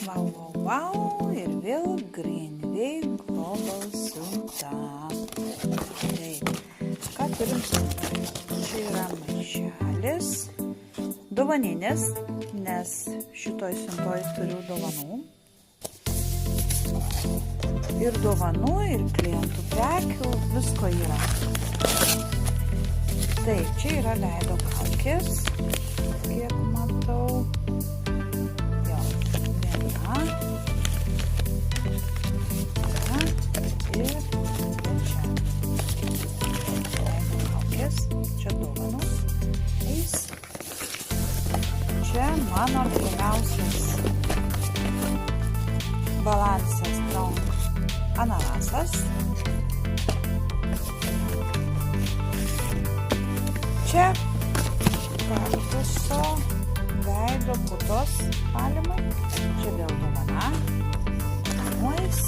Wow, ir vėl Greenway Global siunta. Taip, ką turim siuntoje? Čia yra maišelis, dovaninis, nes šitoj siuntoj turiu dovanų. Ir dovanų, ir klientų prekių, visko yra. Taip, čia yra veido kaukės, kiek matau. Jo, viena. Ir čia. Veido kaukės, čia dovanos. Eis. Čia mano artimiausias Balance Strong ananasas. Čia kaktuso veido putos valymai. Čia vėl dovana. Nuojas.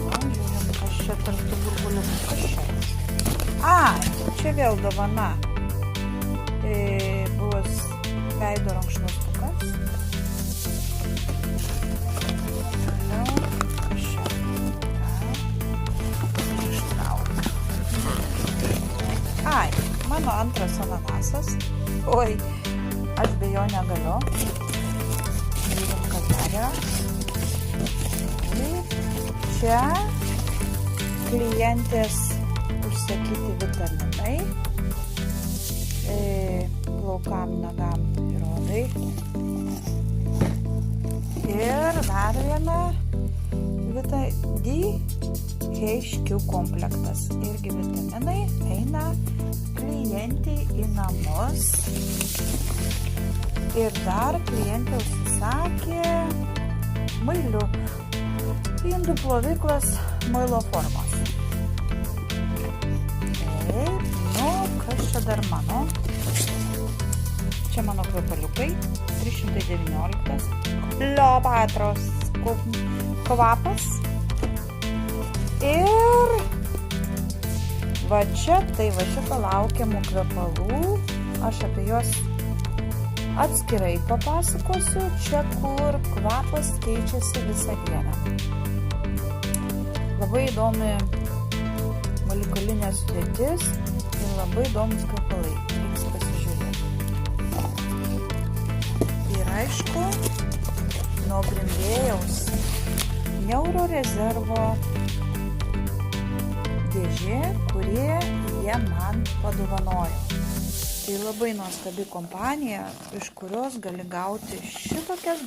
Žiūrim, kas čia tarp tų burbuliukų. Kas čia? Čia vėl dovana. Bus veido rankšluostukas. Mano antras ananasas. Oi, aš be jo negaliu. Žiūrim, kas dar yra. Čia klientės užsakyti vitaminai. Plaukam, nagam ir odai. Ir dar viena DHQ komplektas. Irgi vitaminai eina klientė į namus. Ir dar klientė užsisakė mailių. Indų plovyklas mailo formos. Taip, kas čia dar mano? Čia mano kvepaliukai. 319. Kleopatros kvapas. Ir va čia, tai va šito laukiamų kvepalų, aš apie juos atskirai papasakosiu, čia kur kvapas keičiasi visą dieną. Labai įdomi molekulinė sudėtis ir labai įdomus kvepalai, reiks pasižiūrėti. Ir aišku, nuo Greenwayaus neurorezervo dėžė, kurie jie man padovanojo. Tai labai nuostabi kompanija, iš kurios gali gauti šitokias